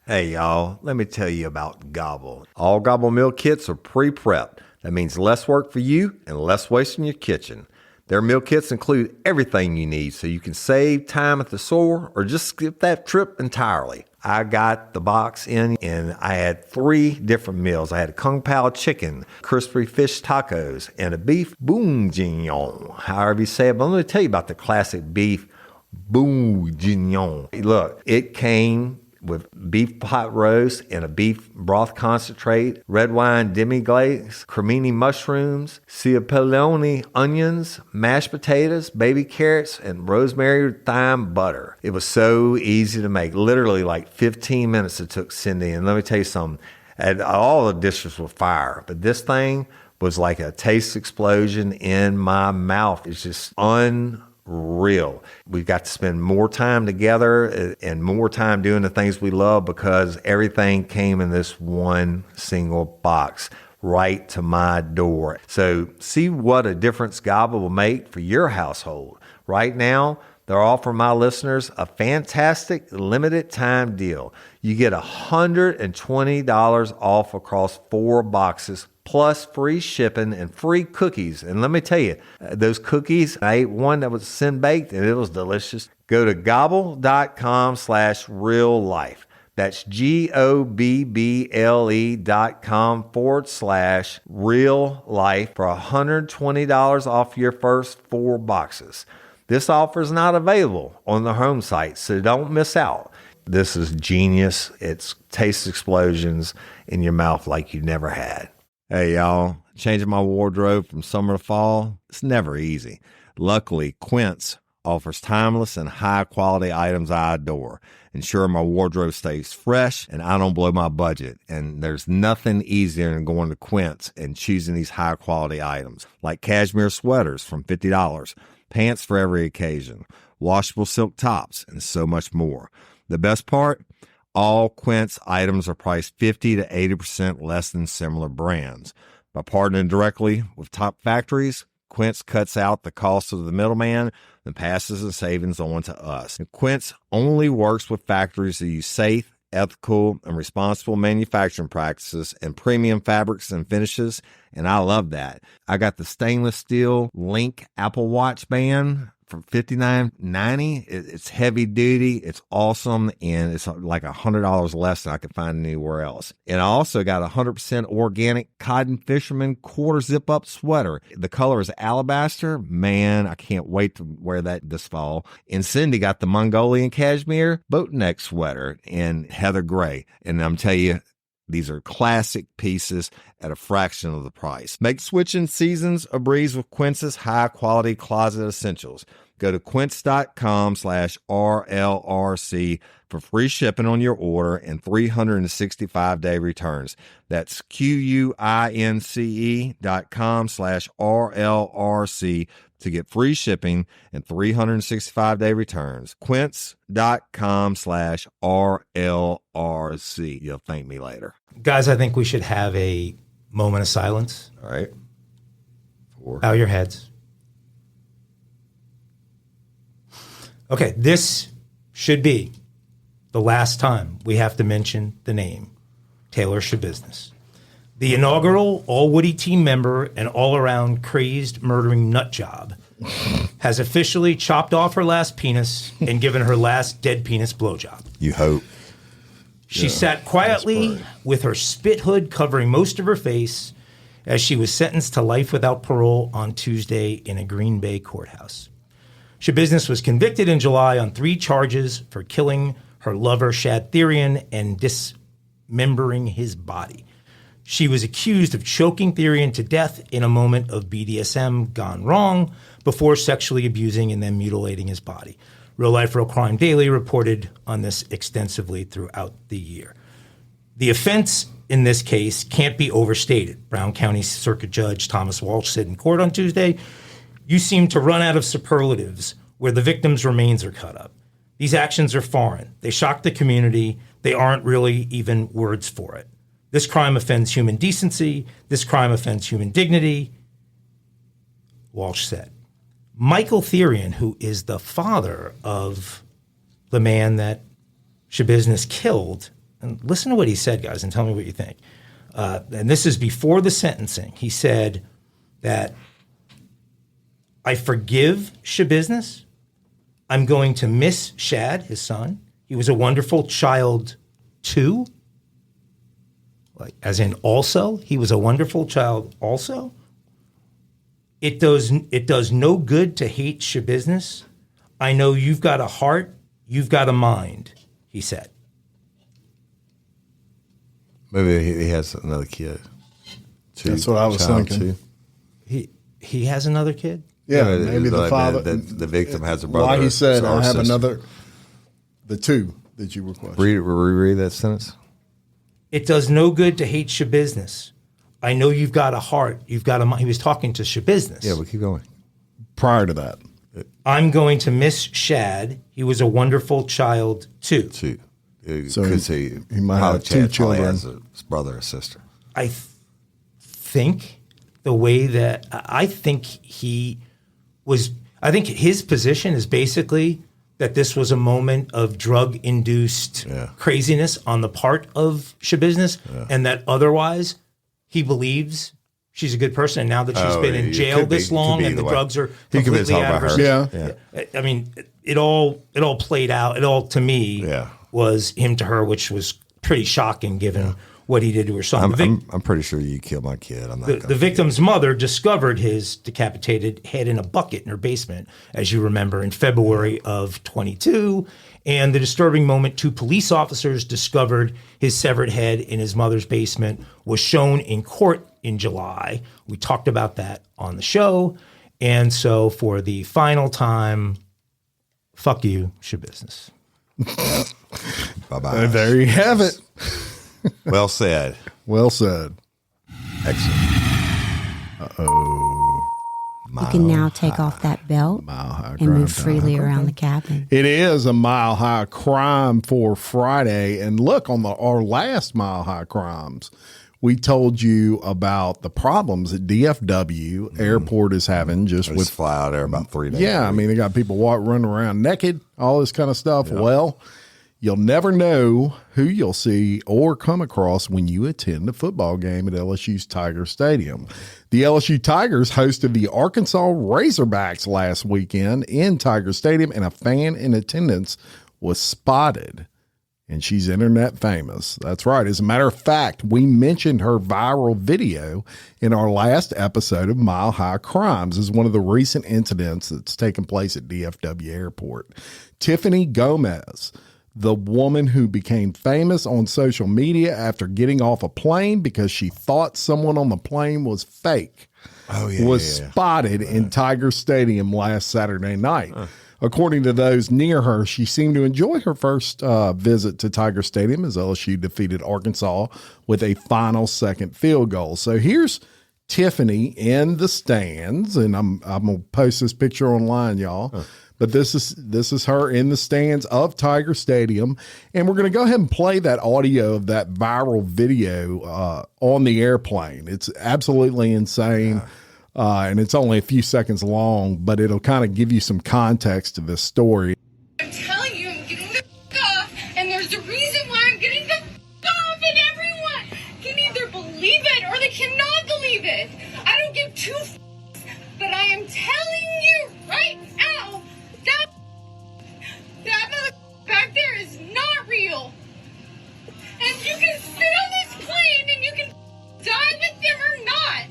Hey y'all, let me tell you about Gobble. All Gobble meal kits are pre-prepped. That means less work for you and less waste in your kitchen. Their meal kits include everything you need so you can save time at the store or just skip that trip entirely. I got the box in and I had 3 different meals. I had a Kung Pao chicken, crispy fish tacos, and a beef bourguignon, however you say it. But let me tell you about the classic beef bourguignon. Look, it came with beef pot roast and a beef broth concentrate, red wine demi-glaze, cremini mushrooms, cipollone onions, mashed potatoes, baby carrots, and rosemary thyme butter. It was so easy to make. Literally like 15 minutes it took Cindy. And let me tell you something, and all the dishes were fire, but this thing was like a taste explosion in my mouth. It's just unreal. We've got to spend more time together and more time doing the things we love because everything came in this one single box right to my door. So see what a difference Gaba will make for your household. Right now, they're offering my listeners a fantastic limited time deal. You get $120 off across 4 boxes plus free shipping and free cookies. And let me tell you, those cookies, I ate one that was sin baked and it was delicious. Go to gobble.com/real life. That's GOBBLE.com/real life for $120 off your first 4 boxes. This offer is not available on the home site, so don't miss out. This is genius. It's taste explosions in your mouth like you never had. Hey, y'all, changing my wardrobe from summer to fall, it's never easy. Luckily, Quince offers timeless and high-quality items I adore, ensuring my wardrobe stays fresh and I don't blow my budget. And there's nothing easier than going to Quince and choosing these high-quality items, like cashmere sweaters from $50, pants for every occasion, washable silk tops, and so much more. The best part? All Quince items are priced 50 to 80% less than similar brands. By partnering directly with top factories, Quince cuts out the cost of the middleman and passes the savings on to us. And Quince only works with factories that use safe, ethical, and responsible manufacturing practices and premium fabrics and finishes, and I love that. I got the stainless steel Link Apple Watch band for $59.90. It's heavy duty, it's awesome, and it's like $100 less than I could find anywhere else. And I also got a 100% organic cotton fisherman quarter zip up sweater. The color is alabaster. Man, I can't wait to wear that this fall. And Cindy got the Mongolian cashmere boat neck sweater in heather gray. And I'm telling you, these are classic pieces at a fraction of the price. Make switching seasons a breeze with Quince's high-quality closet essentials. Go to quince.com/RLRC for free shipping on your order and 365-day returns. That's QUINCE.com/RLRC to get free shipping and 365-day returns. Quince.com/RLRC. You'll thank me later. Guys, I think we should have a moment of silence. All right. Bow your heads. Okay, this should be the last time we have to mention the name Taylor Schabusiness. The inaugural all-Woody team member and all-around crazed murdering nut job has officially chopped off her last penis and given her last dead penis blowjob. You hope. She sat quietly with her spit hood covering most of her face as she was sentenced to life without parole on Tuesday in a Green Bay courthouse. Schabusiness was convicted in July on 3 charges for killing her lover Shad Therian and dismembering his body. She was accused of choking Therian to death in a moment of BDSM gone wrong before sexually abusing and then mutilating his body. Real Life, Real Crime Daily reported on this extensively throughout the year. The offense in this case can't be overstated. Brown County Circuit Judge Thomas Walsh said in court on Tuesday, "You seem to run out of superlatives where the victim's remains are cut up. These actions are foreign. They shock the community. They aren't really even words for it. This crime offends human decency. This crime offends human dignity," Walsh said. Michael Therian, who is the father of the man that Schabusiness killed, and listen to what he said, guys, and tell me what you think. and this is before the sentencing. He said that I forgive Schabusiness. I'm going to miss Shad, his son. He was a wonderful child too. Like, as in also, he was a wonderful child also. It does no good to hate Schabusiness. I know you've got a heart, you've got a mind, he said. Maybe he has another kid. That's what I was thinking. He has another kid? Yeah, maybe the father. The victim has a brother. Why he said, or I have sister. another, the two that you requested. Reread that sentence. It does no good to hate Schabusiness. I know you've got a heart, you've got a mind. He was talking to Schabusiness. Yeah, we keep going. Prior to that. I'm going to miss Shad. He was a wonderful child too. Two. So Because he might have two children. Has a brother or sister. I think the way that I think he was, I think his position is basically that this was a moment of drug-induced craziness on the part of Schabusiness, and that otherwise he believes she's a good person. And now that she's been in jail this long and the drugs are completely out of her system. I mean, it all played out. It all, to me, was him to her, which was pretty shocking given what he did to her son. I'm pretty sure you killed my kid. I'm not the victim's mother discovered his decapitated head in a bucket in her basement, as you remember, in February of 22. And the disturbing moment, two police officers discovered his severed head in his mother's basement, was shown in court in July. We talked about that on the show. And so for the final time, fuck you, Schabusiness. Bye-bye. There you have it. Well said. Well said. Excellent. You can now take off that belt and move freely around the cabin. It is a Mile High Crime for Friday. And look, on our last Mile High Crimes, we told you about the problems that DFW airport is having just with fly out there about 3 days. Yeah, I mean, they got people running around naked, all this kind of stuff. Yeah. Well, you'll never know who you'll see or come across when you attend a football game at LSU's Tiger Stadium. The LSU Tigers hosted the Arkansas Razorbacks last weekend in Tiger Stadium, and a fan in attendance was spotted. And she's internet famous. That's right. As a matter of fact, we mentioned her viral video in our last episode of Mile High Crimes as one of the recent incidents that's taken place at DFW Airport. Tiffany Gomez, the woman who became famous on social media after getting off a plane because she thought someone on the plane was fake, was spotted in Tiger Stadium last Saturday night. According to those near her, she seemed to enjoy her first visit to Tiger Stadium as LSU defeated Arkansas with a final second field goal. So here's Tiffany in the stands, and I'm gonna post this picture online, y'all. But this is her in the stands of Tiger Stadium, and we're going to go ahead and play that audio of that viral video on the airplane. It's absolutely insane, and it's only a few seconds long, but it'll kind of give you some context to this story. I'm telling you, I'm getting the off, and there's a reason why I'm getting the off, and everyone can either believe it or they cannot believe it. I don't give two but I am telling you right now, that mother back there is not real. And you can sit on this plane and you can die with them or not.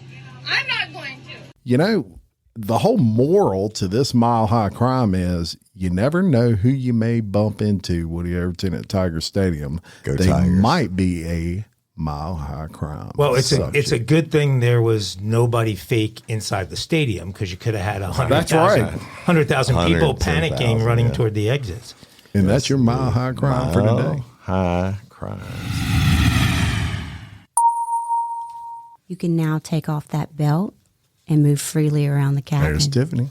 I'm not going to. You know, the whole moral to this Mile High Crime is you never know who you may bump into when you ever attend at Tiger Stadium. Go they Tigers. Might be a Mile High Crime. Well, it's a good thing there was nobody fake inside the stadium, because you could have had 100,000 people panicking running toward the exits. And that's your Mile High Crime for today. High Crime. You can now take off that belt and move freely around the cabin. There's Tiffany.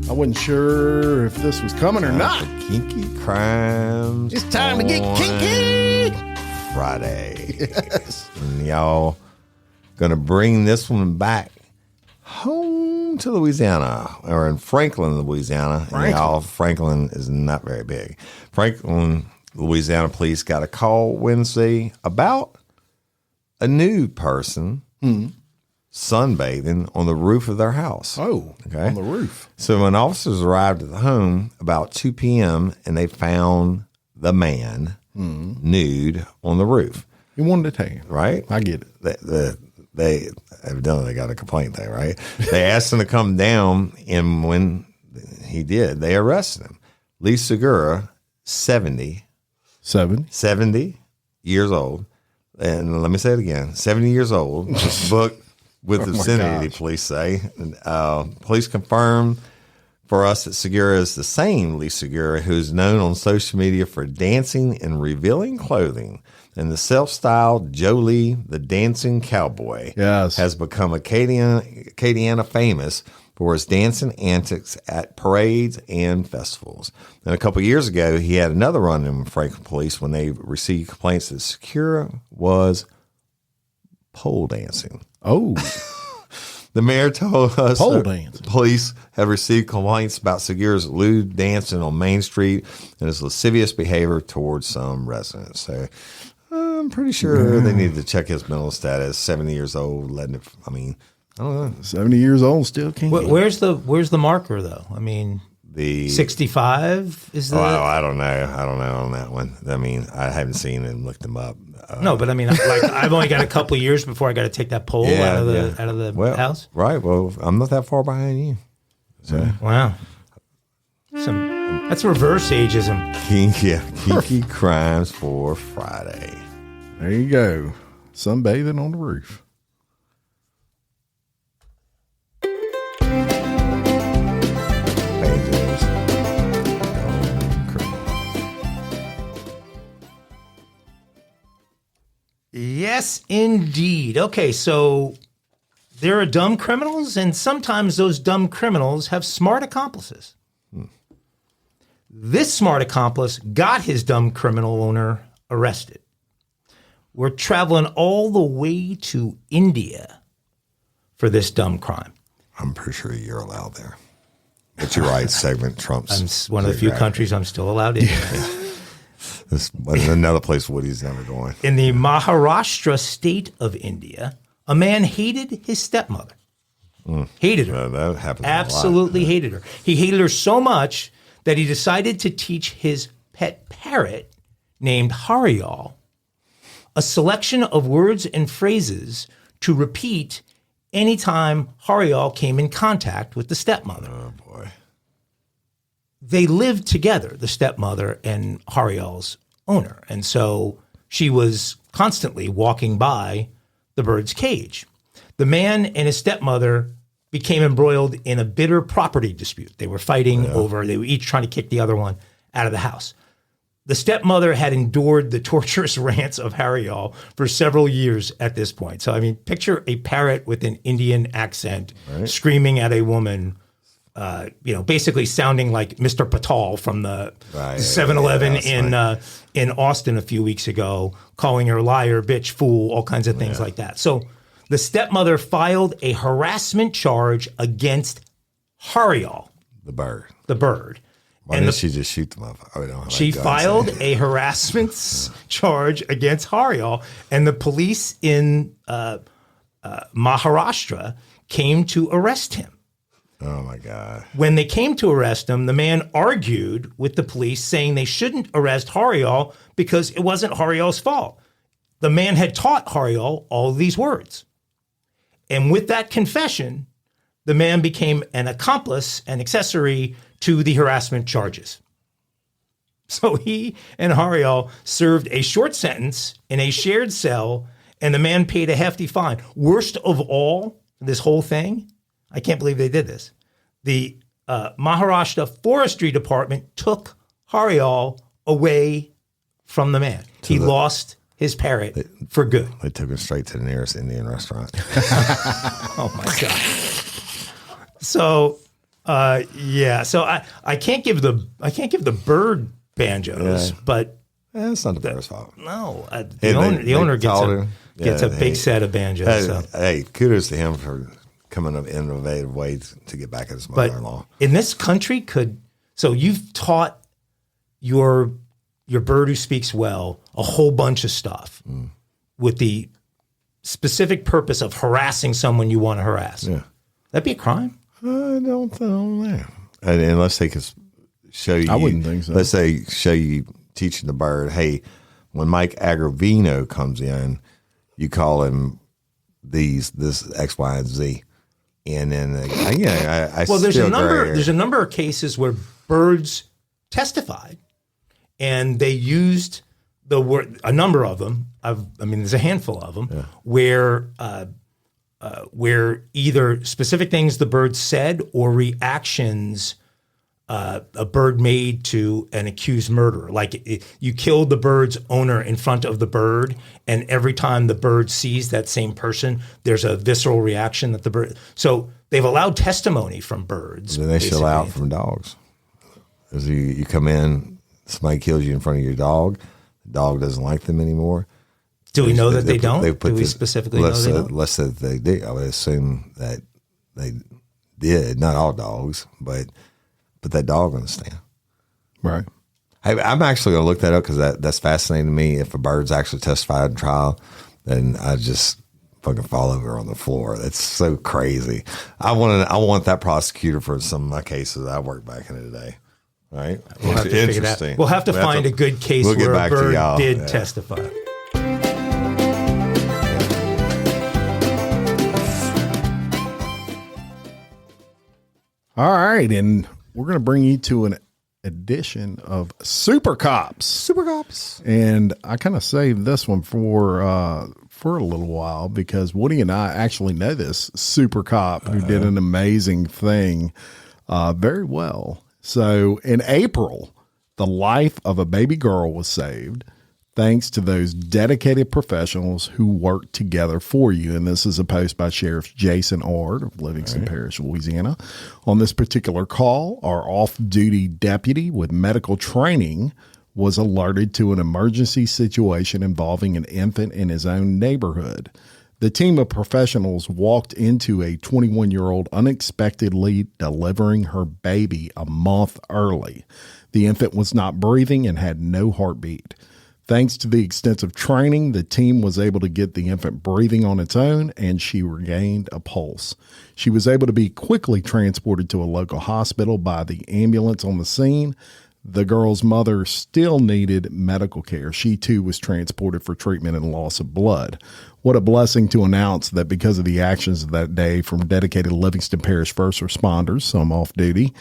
I wasn't sure if this was coming or not. Kinky Crimes. It's time to get kinky. Friday. Yes. And y'all gonna bring this one back home to Louisiana, or in Franklin, Louisiana. And y'all, Franklin is not very big. Franklin Louisiana police got a call Wednesday about a nude person sunbathing on the roof of their house. Oh, okay. On the roof. So when officers arrived at the home about 2 p.m. and they found the man nude on the roof. He wanted to take it. Right? I get it. They evidently got a complaint there, right? They asked him to come down, and when he did, they arrested him. Lee Segura, 70 years old. And let me say it again, 70 years old, was booked with the vicinity, police say. Police confirmed for us that Segura is the same Lee Segura who is known on social media for dancing and revealing clothing. And the self-styled Joe Lee, the dancing cowboy, has become Acadiana famous for his dancing antics at parades and festivals. And a couple of years ago, he had another run-in with Franklin police when they received complaints that Segura was pole dancing. Oh. The mayor told us pole dancing. Police have received complaints about Segura's lewd dancing on Main Street and his lascivious behavior towards some residents. So I'm pretty sure they need to check his mental status. 70 years old, I don't know. 70 years old, still can't. Where's the marker though? I mean, the 65 is the. I don't know. I don't know on that one. I mean, I haven't seen it and looked them up. No, but I mean, like I've only got a couple of years before I got to take that pole out of the house. Right. Well, I'm not that far behind you. So. Wow. That's reverse ageism. Kinky crimes for Friday. There you go. Sunbathing on the roof. Yes, indeed. Okay, so there are dumb criminals, and sometimes those dumb criminals have smart accomplices. This smart accomplice got his dumb criminal owner arrested. We're traveling all the way to India for this dumb crime. I'm pretty sure you're allowed there. But you're right, segment Trump's. I'm one of the few countries I'm still allowed in. This is another place Woody's never going. In the Maharashtra state of India, a man hated his stepmother. Hated her. That happens Absolutely a lot. Hated her. He hated her so much that he decided to teach his pet parrot named Harial a selection of words and phrases to repeat anytime Harial came in contact with the stepmother. Oh, boy. They lived together, the stepmother and Harial's owner. And so she was constantly walking by the bird's cage. The man and his stepmother became embroiled in a bitter property dispute. They were fighting over, they were each trying to kick the other one out of the house. The stepmother had endured the torturous rants of Harial for several years at this point. So, I mean, picture a parrot with an Indian accent screaming at a woman, basically sounding like Mr. Patel from the 7-Eleven in Austin a few weeks ago, calling her liar, bitch, fool, all kinds of things like that. So the stepmother filed a harassment charge against Harial. The bird. Why didn't she just shoot the motherfucker? She filed a harassment charge against Harial, and the police in Maharashtra came to arrest him. Oh, my God. When they came to arrest him, the man argued with the police, saying they shouldn't arrest Harial because it wasn't Harial's fault. The man had taught Harial all of these words. And with that confession, the man became an accomplice, an accessory to the harassment charges. So he and Harial served a short sentence in a shared cell, and the man paid a hefty fine. Worst of all, this whole thing, I can't believe they did this. The Maharashtra Forestry Department took Harial away from the man. He lost his parrot for good. They took him straight to the nearest Indian restaurant. Oh, my God. So, so I can't give the bird banjos, but it's not the bird's fault. No, the owner gets a big set of banjos. Hey, kudos to him for coming up with innovative ways to get back at his mother-in-law. In this country, you've taught your your bird who speaks well a whole bunch of stuff with the specific purpose of harassing someone you want to harass. Yeah. That'd be a crime? I don't know. Unless they could show you. I wouldn't think so. Let's say show you teaching the bird, hey, when Mike Agovino comes in, you call him this X, Y, and Z. And then, there's a number of cases where birds testified, and they used the word. A number of them. There's a handful of them where either specific things the bird said or reactions a bird made to an accused murderer. Like you killed the bird's owner in front of the bird, and every time the bird sees that same person, there's a visceral reaction that the bird. So they've allowed testimony from birds. Then they should allow it from dogs. As you come in, somebody kills you in front of your dog. The dog doesn't like them anymore. Do we know that they don't? Do we specifically know they don't? Let's say that they did. I would assume that they did. Not all dogs, but that dog understand. Right. Hey, I'm actually going to look that up because that's fascinating to me. If a bird's actually testified in trial, then I just fucking fall over on the floor. That's so crazy. I want that prosecutor for some of my cases I worked back in the day. Right? We'll have to figure that out. We'll have to find a good case where a bird did testify. All right, and we're going to bring you to an edition of Super Cops. Super Cops. And I kind of saved this one for a little while because Woody and I actually know this super cop who did an amazing thing very well. So in April, the life of a baby girl was saved thanks to those dedicated professionals who work together for you. And this is a post by Sheriff Jason Ard of Livingston Parish, Louisiana. On this particular call, our off-duty deputy with medical training was alerted to an emergency situation involving an infant in his own neighborhood. The team of professionals walked into a 21-year-old unexpectedly delivering her baby a month early. The infant was not breathing and had no heartbeat. Thanks to the extensive training, the team was able to get the infant breathing on its own, and she regained a pulse. She was able to be quickly transported to a local hospital by the ambulance on the scene. The girl's mother still needed medical care. She, too, was transported for treatment and loss of blood. What a blessing to announce that because of the actions of that day from dedicated Livingston Parish first responders, some off duty,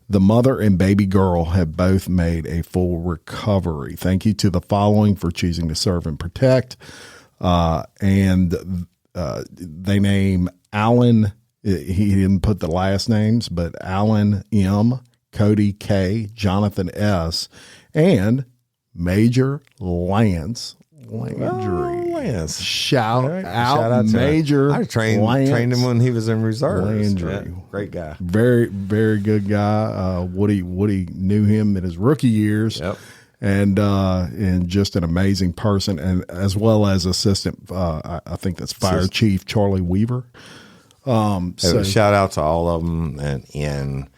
the mother and baby girl have both made a full recovery. Thank you to the following for choosing to serve and protect. And they name Alan, he didn't put the last names, but Alan M., Cody K., Jonathan S., and Major Lance Landry. Lance. Shout out Major I trained him when he was in reserve. Landry. Yeah, great guy. Very, very good guy. Woody knew him in his rookie years. Yep. And just an amazing person, and as well as assistant, I think that's Fire Chief Charlie Weaver. So shout out to all of them, and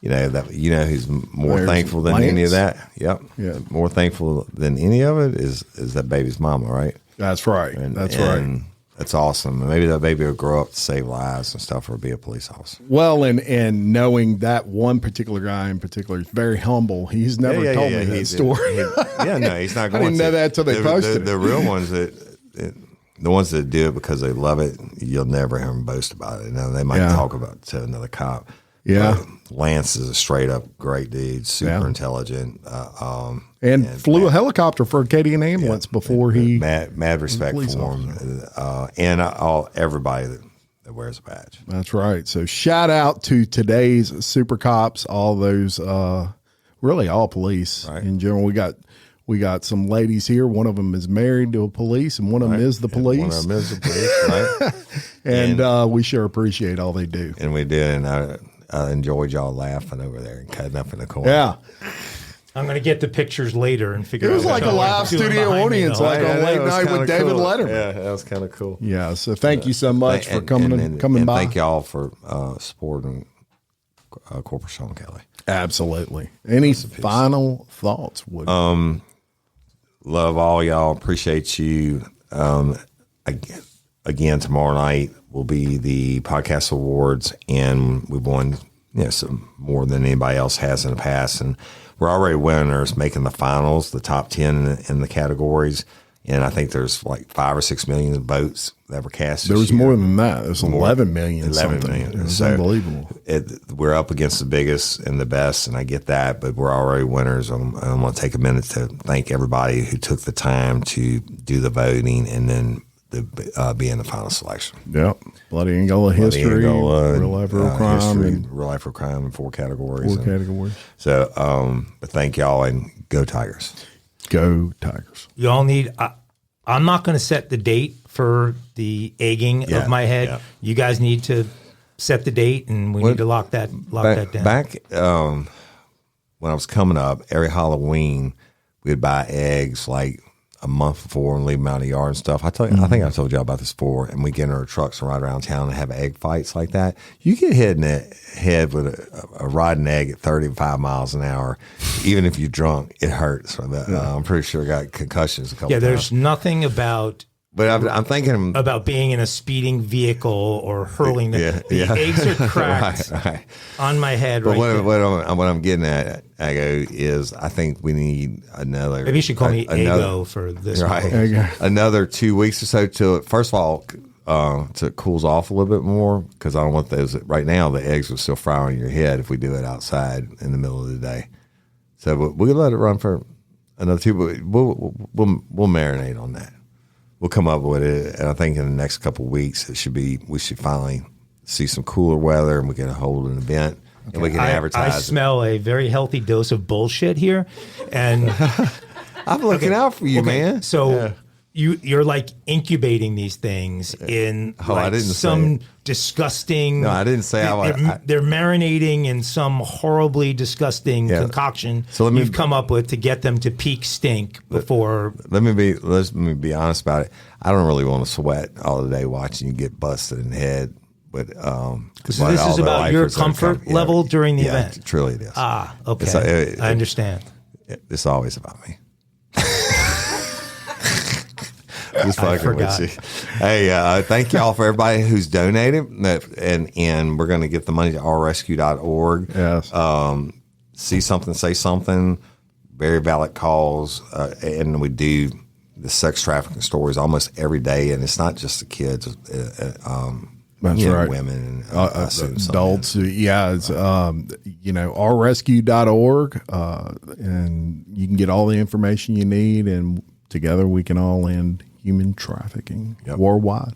who's more thankful than any of that. Yep. Yeah. More thankful than any of it is that baby's mama, right? That's right. Right. That's awesome. And maybe that baby will grow up to save lives and stuff or be a police officer. Well, and knowing that one particular guy in particular is very humble. He's never told me that story. He's not going to. I didn't know that until they posted it. The real ones the ones that do it because they love it, you'll never hear them boast about it. Now, they might talk about it to another cop. Yeah. Lance is a straight up great dude, super intelligent. And flew a helicopter for Acadian Ambulance before he. Mad respect for him. And everybody that wears a badge. That's right. So shout out to today's Super Cops, all those, really all police in general. We got some ladies here. One of them is married to a police, and one of them is the police. One of them is the police, right? and we sure appreciate all they do. And we did, and I enjoyed y'all laughing over there and cutting up in the corner. Yeah. I'm going to get the pictures later and figure out. It was like a live studio audience, like on Late Night with David Letterman. Yeah, that was kind of cool. Yeah, so thank you so much for coming by. Thank y'all for supporting Corporal Sean Kelly. Absolutely. Any final thoughts, Woody? Love all y'all. Appreciate you. Again, tomorrow night will be the podcast awards, and we've won some more than anybody else has in the past. And we're already winners, making the finals, the top 10 in the categories. And I think there's like 5 or 6 million votes that were cast. There was more than that. There's 11 million. 11 something. million. It was So unbelievable. We're up against the biggest and the best, and I get that, but we're already winners. I'm going to take a minute to thank everybody who took the time to do the voting and then be in the final selection. Yep. Bloody Angola history, real life, real crime, history, and real life, real crime in 4 categories. categories. So, but thank y'all, and go Tigers. Go Tigers. Y'all need. I'm not going to set the date for the egging of my head. Yeah. You guys need to set the date, and we need to lock that down. Back when I was coming up, every Halloween we'd buy eggs like a month before and leave them out in the yard and stuff. I think I told y'all about this before. And we get in our trucks and ride around town and have egg fights like that. You get hit in the head with a rotten egg at 35 miles an hour. Even if you're drunk, it hurts. I'm pretty sure I got concussions a couple times. There's nothing about. But I'm thinking about being in a speeding vehicle or hurling them. The eggs are cracked on my head. But right what I'm getting at, Ago, is I think we need another. Maybe you should call me Ago for this. Right, another 2 weeks or so till. First of all, till it cools off a little bit more, because I don't want those. Right now, the eggs will still fry on your head if we do it outside in the middle of the day. So we'll let it run for another 2. But we'll marinate on that. We'll come up with it, and I think in the next couple of weeks we should finally see some cooler weather, and we can hold an event, and we can advertise. I smell a very healthy dose of bullshit here, and I'm looking out for you, man. So you're like incubating these things in some disgusting. No, I didn't say they're marinating in some horribly disgusting concoction you've come up with to get them to peak stink before. Let me be honest about it. I don't really want to sweat all the day watching you get busted in the head. But so this is about your comfort level during the event. Truly it is. Okay. I understand. It's always about me. Just fucking with you. Hey, thank y'all for everybody who's donated, and we're going to get the money to rrescue.org. Yes. See something, say something. Very valid cause, and we do the sex trafficking stories almost every day, and it's not just the kids. That's right. Women, adults. Yeah, it's rrescue.org, and you can get all the information you need, and together we can all end human trafficking worldwide.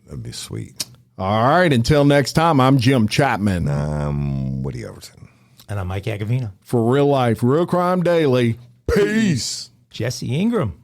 That'd be sweet. All right. Until next time, I'm Jim Chapman. I'm Woody Overton. And I'm Mike Agovino. For Real Life, Real Crime Daily. Peace. Jesse Ingram.